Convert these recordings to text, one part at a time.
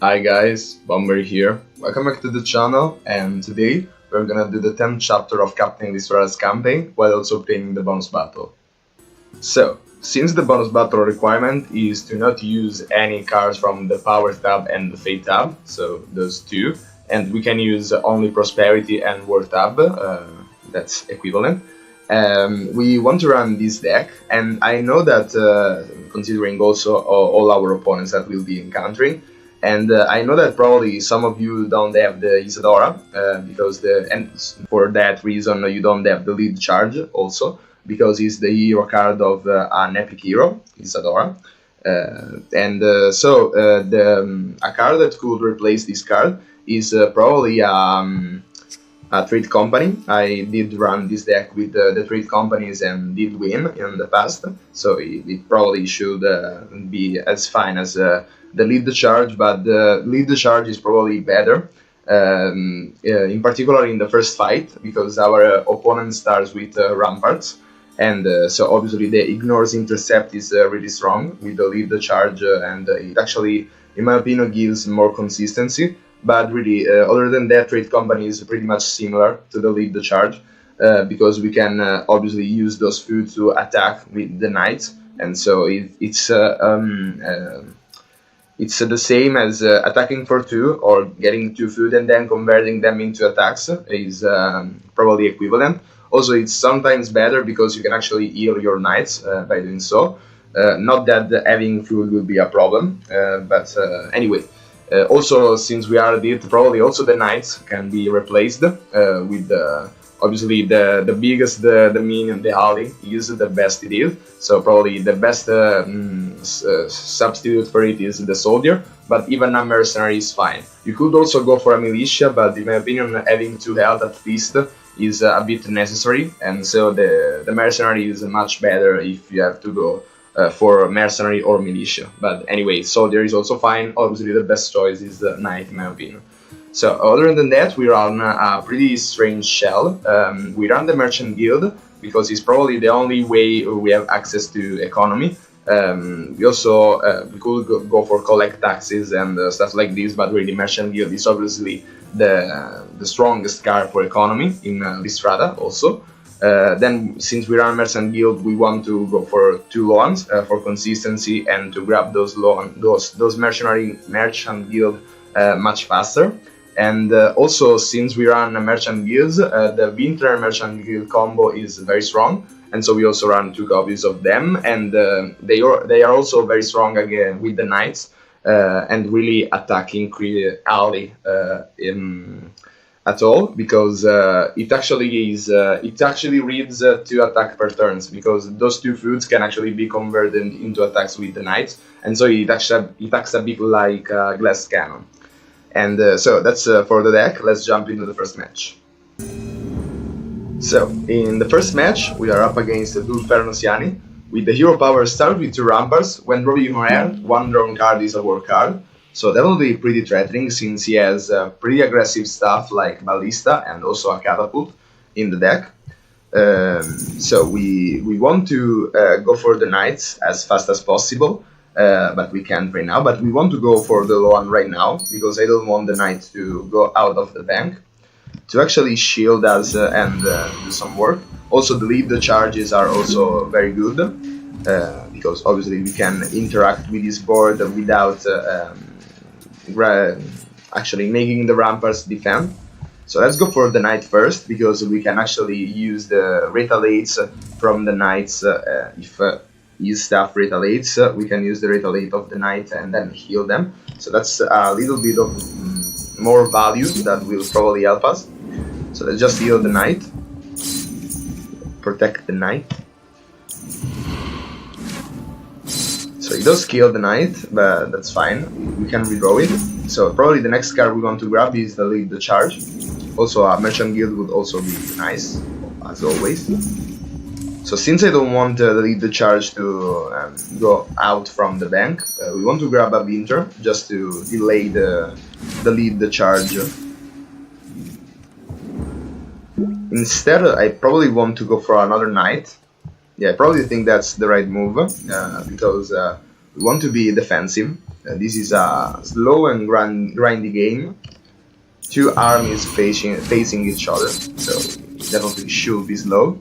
Hi guys, Bomber here. Welcome back to the channel, and today we're gonna do the 10th chapter of Captain LISTRATA's campaign while also obtaining the bonus battle. So, since the bonus battle requirement is to not use any cards from the Power tab and the Fate tab, so those two, and we can use only Prosperity and War tab, that's equivalent. We want to run this deck, and I know that considering also all our opponents that we'll be encountering, and I know that probably some of you don't have the Isadora, and for that reason you don't have the lead charge also, because it's the hero card of an epic hero, Isadora. A card that could replace this card is probably a trade company. I did run this deck with the trade companies and did win in the past, so it probably should be as fine as the lead charge, but the lead charge is probably better, in particular in the first fight, because our opponent starts with ramparts, and so obviously the ignores intercept is really strong with the lead charge, and it actually, in my opinion, gives more consistency. But really, other than that, trade company is pretty much similar to the lead charge, because we can obviously use those food to attack with the knights, and so it's the same as attacking for 2 or getting 2 food and then converting them into attacks is probably equivalent. Also, it's sometimes better because you can actually heal your knights by doing so. Not that having food will be a problem, but anyway. Also, since we are elite, probably also the knights can be replaced with obviously the biggest the minion, the ally, is the best it is. So probably the best substitute for it is the soldier, but even a mercenary is fine. You could also go for a militia, but in my opinion, having 2 health at least is a bit necessary, and so the mercenary is much better if you have to go for mercenary or militia. But anyway, soldier is also fine. Obviously the best choice is the knight, in my opinion. So other than that, we run a pretty strange shell. We run the merchant guild because it's probably the only way we have access to economy. We also we could go for collect taxes and stuff like this, but really merchant guild is obviously the strongest card for economy in LISTRATA also. Then, since we run Merchant Guild, we want to go for 2 loans for consistency and to grab those Merchant Guild much faster. And also, since we run Merchant Guilds, the Winter Merchant Guild combo is very strong, and so we also run 2 copies of them, and they are also very strong again with the Knights, and really attacking ally at all, because it actually reads 2 attack per turns, because those 2 foods can actually be converted into attacks with the knights, and so it acts a bit like a glass cannon. And so that's for the deck. Let's jump into the first match. So in the first match we are up against Dulfernosiani. With the hero power start with 2 ramparts. When drawing your hand, 1 drawn card is a war card. So that will be pretty threatening, since he has pretty aggressive stuff like Ballista and also a catapult in the deck. So we want to go for the knights as fast as possible, but we can't right now. But we want to go for the Loan right now, because I don't want the knight to go out of the bank, to actually shield us and do some work. Also, the lead charges are also very good, because obviously we can interact with this board without actually making the ramparts defend. So let's go for the knight first, because we can actually use the retaliates from the knights. If his staff retaliates, we can use the retaliate of the knight and then heal them. So that's a little bit of more value that will probably help us. So let's just heal the knight, protect the knight. So he does kill the knight, but that's fine, we can redraw it. So probably the next card we want to grab is the lead charge. Also a merchant guild would also be nice, as always. So since I don't want the lead charge to go out from the bank, we want to grab a Winter just to delay the lead charge. Instead, I probably want to go for another knight. Yeah, I probably think that's the right move, because we want to be defensive. This is a slow and grindy game. Two armies facing each other, so it definitely should be slow.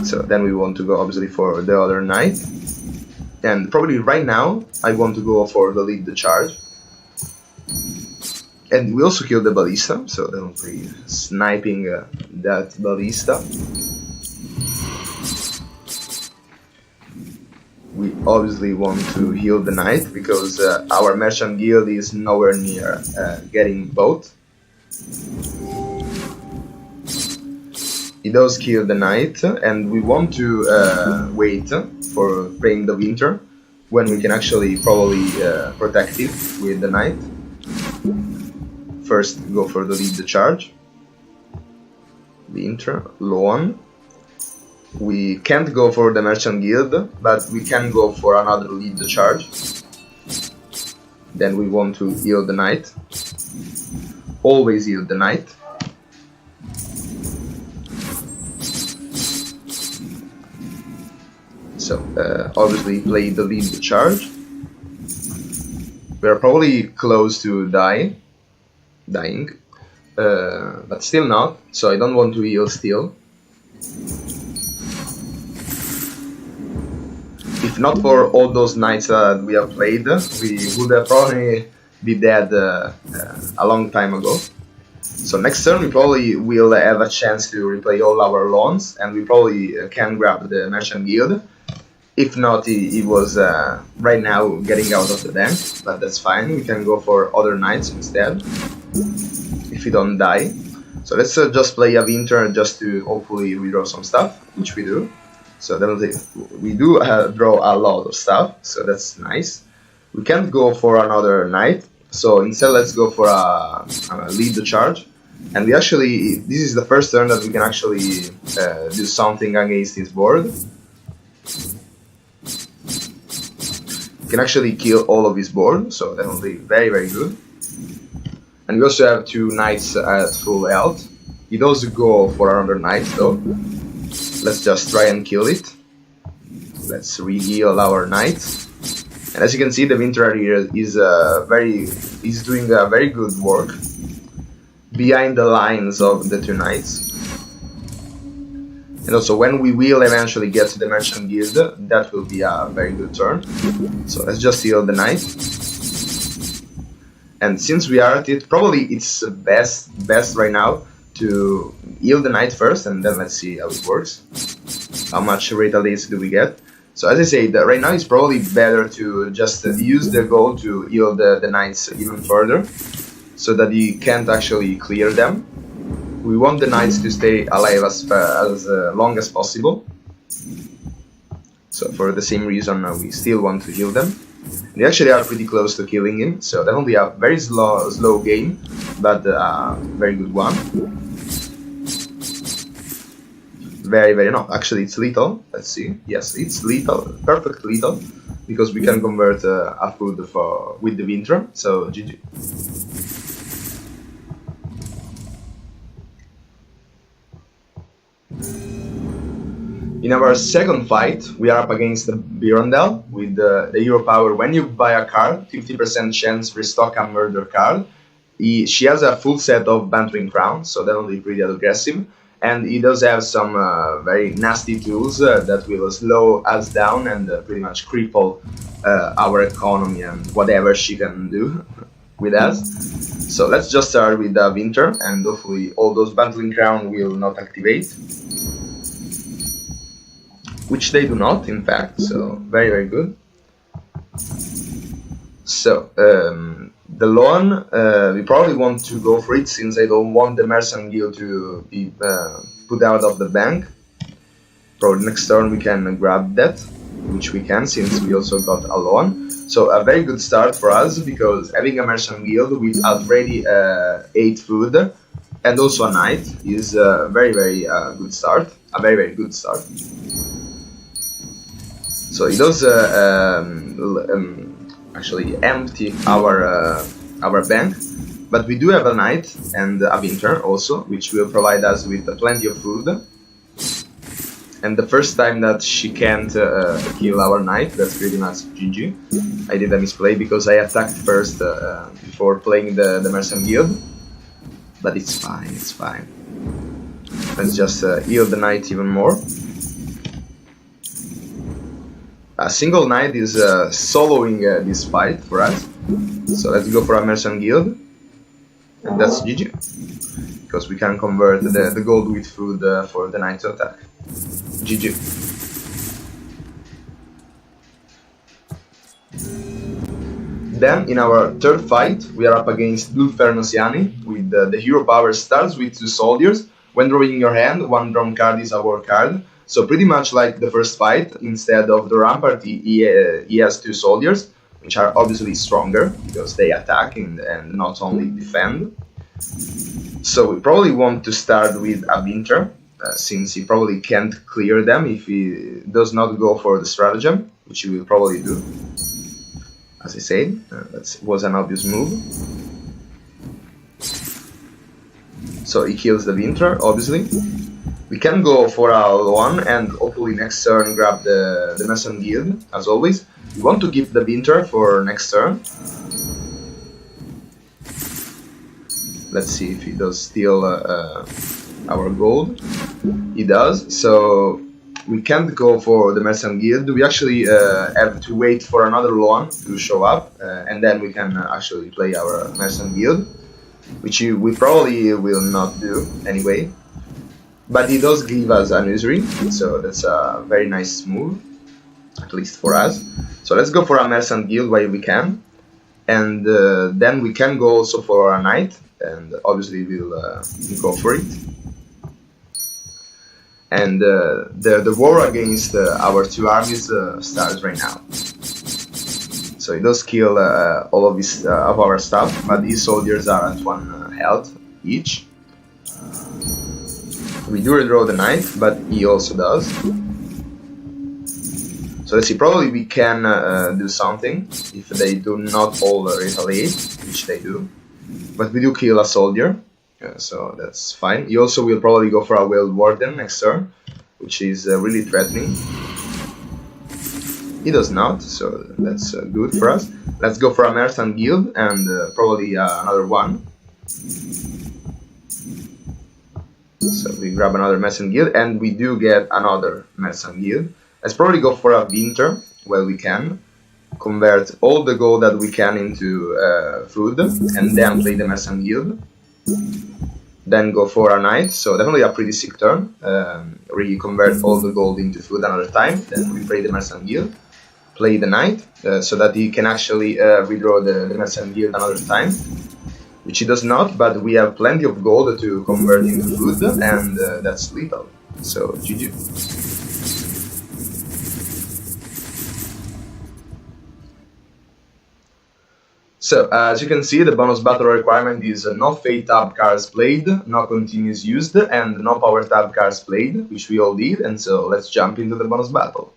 So then we want to go obviously for the other knight. And probably right now I want to go for the lead the charge. And we also kill the ballista, so definitely sniping that ballista. We obviously want to heal the knight because our merchant guild is nowhere near getting both. He does kill the knight, and we want to wait for playing the winter when we can actually probably protect it with the knight. First go for the lead the charge. Winter, loan. We can't go for the merchant guild, but we can go for another lead the charge. Then we want to heal the knight. Always heal the knight. So obviously play the lead the charge. We are probably close to dying, but still not. So I don't want to heal still. If not for all those knights that we have played, we would have probably be dead a long time ago. So next turn we probably will have a chance to replay all our loans, and we probably can grab the merchant guild. If not, he was right now getting out of the bank, but that's fine. We can go for other knights instead, if we don't die. So let's just play a winter just to hopefully redraw some stuff, which we do. So we do draw a lot of stuff, so that's nice. We can't go for another knight, so instead let's go for a lead the charge. And we actually, this is the first turn that we can actually do something against his board. We can actually kill all of his board, so definitely very, very good. And we also have two knights at full health. He does go for another knight though. Let's just try and kill it. Let's re-heal our knight. And as you can see, the winter here is doing a very good work behind the lines of the two knights. And also when we will eventually get to the merchant guild, that will be a very good turn. So let's just heal the knight. And since we are at it, probably it's best right now to heal the knight first, and then let's see how it works. How much retaliation do we get? So as I say, right now it's probably better to just use the gold to heal the knights even further, so that you can't actually clear them. We want the knights to stay alive as long as possible. So for the same reason, we still want to heal them. They actually are pretty close to killing him, so definitely a very slow game, but a very good one. No, actually it's lethal. Let's see. Yes, it's lethal, perfect lethal, because we can convert a food with the winter. So GG. In our second fight, we are up against the Birondel with the hero power. When you buy a card, 50% chance restock a murder card. She has a full set of Bantering Crowns, so definitely pretty aggressive. And he does have some very nasty tools that will slow us down and pretty much cripple our economy and whatever she can do with us. So let's just start with Winter, and hopefully all those Bantling Crown will not activate. Which they do not, in fact, so very good. So, the loan, we probably want to go for it, since I don't want the Merchant Guild to be put out of the bank. Probably next turn we can grab that, which we can, since we also got a loan. So a very good start for us, because having a Merchant Guild with already 8 food, and also a knight, is a very good start. A very good start. So it does actually empty our bank, but we do have a knight and a winter also, which will provide us with plenty of food. And the first time that she can't kill our knight, that's pretty much GG. I did a misplay because I attacked first before playing the Merchant Guild. But it's fine, it's fine. Let's just heal the knight even more. A single knight is soloing this fight for us. So let's go for a Merchant Guild. And that's GG. Because we can convert the gold with food for the knight to attack. GG. Then, in our third fight, we are up against Blue Fernosiani, with the hero power starts with 2 soldiers. When drawing in your hand, 1 drawn card is a war card. So pretty much like the first fight, instead of the Rampart, he has 2 soldiers, which are obviously stronger, because they attack and not only defend. So we probably want to start with a Winter, since he probably can't clear them if he does not go for the stratagem, which he will probably do. As I said, that was an obvious move. So he kills the Winter, obviously. We can go for a one and hopefully next turn grab the Merchant Guild, as always. We want to keep the Winter for next turn. Let's see if he does steal our gold. He does, so we can't go for the Merchant Guild. We actually have to wait for another loan to show up, and then we can actually play our Merchant Guild, which we probably will not do anyway. But he does give us an usury, so that's a very nice move, at least for us. So let's go for a Merchant Guild while we can, and then we can go also for a knight, and obviously we'll go for it. And the war against our 2 armies starts right now. So he does kill all of our stuff, but these soldiers are at 1 health each. We do redraw the knight, but he also does. So let's see, probably we can do something if they do not all retaliate, which they do. But we do kill a soldier. So that's fine. He also will probably go for a Wild Warden next turn, which is really threatening. He does not, so that's good for us. Let's go for a Merchant Guild and probably another one. So we grab another Merchant Guild and we do get another Merchant Guild. Let's probably go for a Winter while we can. Convert all the gold that we can into food and then play the Merchant Guild. Then go for a knight, so definitely a pretty sick turn. Convert all the gold into food another time, then we play the Merchant Guild, play the knight, so that he can actually redraw the Merchant Guild another time, which he does not, but we have plenty of gold to convert into food, and that's lethal, so GG. So, as you can see, the bonus battle requirement is no Fate tab cards played, no continues used, and no Power tab cards played, which we all did, and so let's jump into the bonus battle.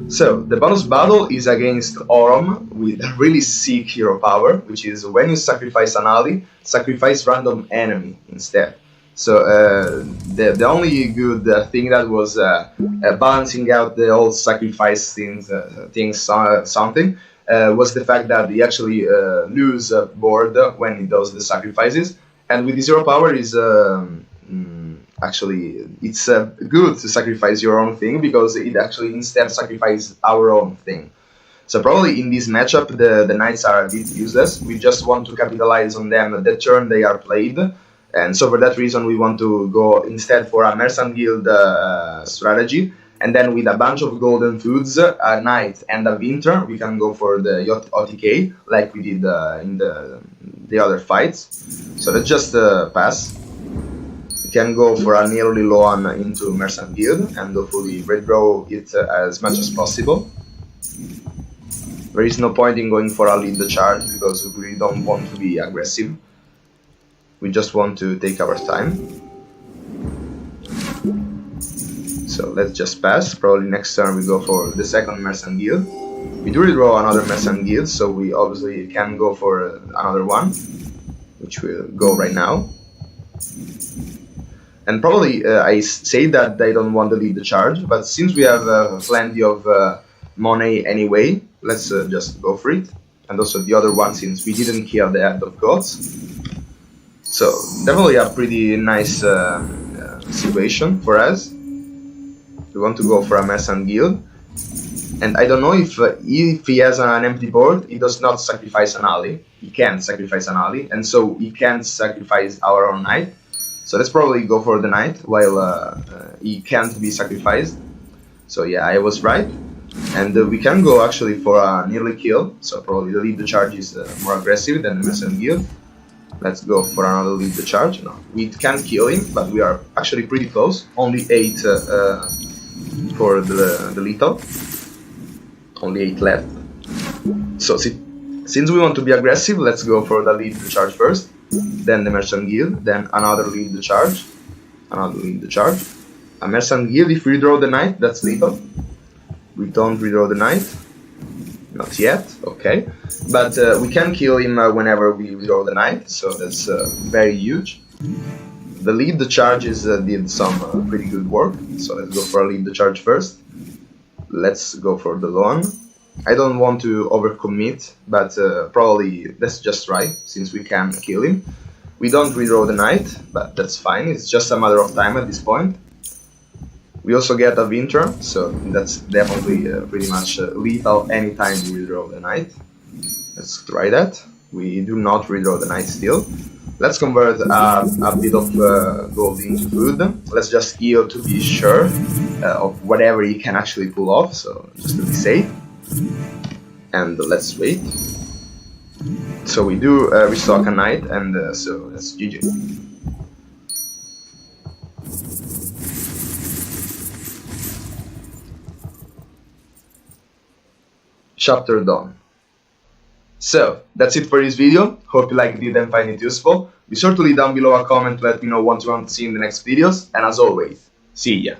So, the bonus battle is against Orom with a really sick hero power, which is when you sacrifice an ally, sacrifice random enemy instead. So, the only good thing that was balancing out the old sacrifice something. Was the fact that he actually lose board when he does the sacrifices, and with his hero power is actually it's good to sacrifice your own thing because it actually instead sacrifices our own thing. So probably in this matchup the knights are a bit useless. We just want to capitalize on them the turn they are played, and so for that reason we want to go instead for a Merchant Guild strategy. And then with a bunch of golden foods, a knight and a Winter, we can go for the OTK, like we did in the other fights. So let's just pass. We can go for a nearly loan into Merchant Guild and hopefully redraw it as much as possible. There is no point in going for a lead the charge because we really don't want to be aggressive. We just want to take our time. So let's just pass. Probably next turn we go for the second Merchant Guild. We do redraw another Merchant Guild, so we obviously can go for another one, which will go right now. And probably I say that they don't want to lead the charge, but since we have plenty of money anyway, let's just go for it. And also the other one, since we didn't kill the head of gods. So definitely a pretty nice situation for us. We want to go for a merchant guild. And I don't know if he has an empty board, he does not sacrifice an ally. He can't sacrifice an ally, and so he can't sacrifice our own knight. So let's probably go for the knight, while he can't be sacrificed. So yeah, I was right. And we can go actually for a nearly kill, so probably the lead the charge is more aggressive than the merchant guild. Let's go for another lead the charge. No, we can't kill him, but we are actually pretty close. Only 8 for the lethal. Only 8 left. So since we want to be aggressive, let's go for the lead the charge first, then the merchant guild, then another lead the charge, another lead the charge. A merchant guild, if we redraw the knight, that's lethal. We don't redraw the knight. Not yet, okay. But we can kill him whenever we redraw the knight, so that's very huge. The lead the charges did some pretty good work, so let's go for a lead the charge first. Let's go for the loan. I don't want to overcommit, but probably that's just right, since we can kill him. We don't redraw the knight, but that's fine, it's just a matter of time at this point. We also get a Winter, so that's definitely pretty much lethal anytime we redraw the knight. Let's try that. We do not redraw the knight still. Let's convert a bit of gold into food. Let's just heal to be sure of whatever he can actually pull off, so just to be safe. And let's wait. So we do restock a knight, and so that's GG. Chapter done. So, that's it for this video. Hope you liked it and find it useful. Be sure to leave down below a comment to let me know what you want to see in the next videos, and as always, see ya!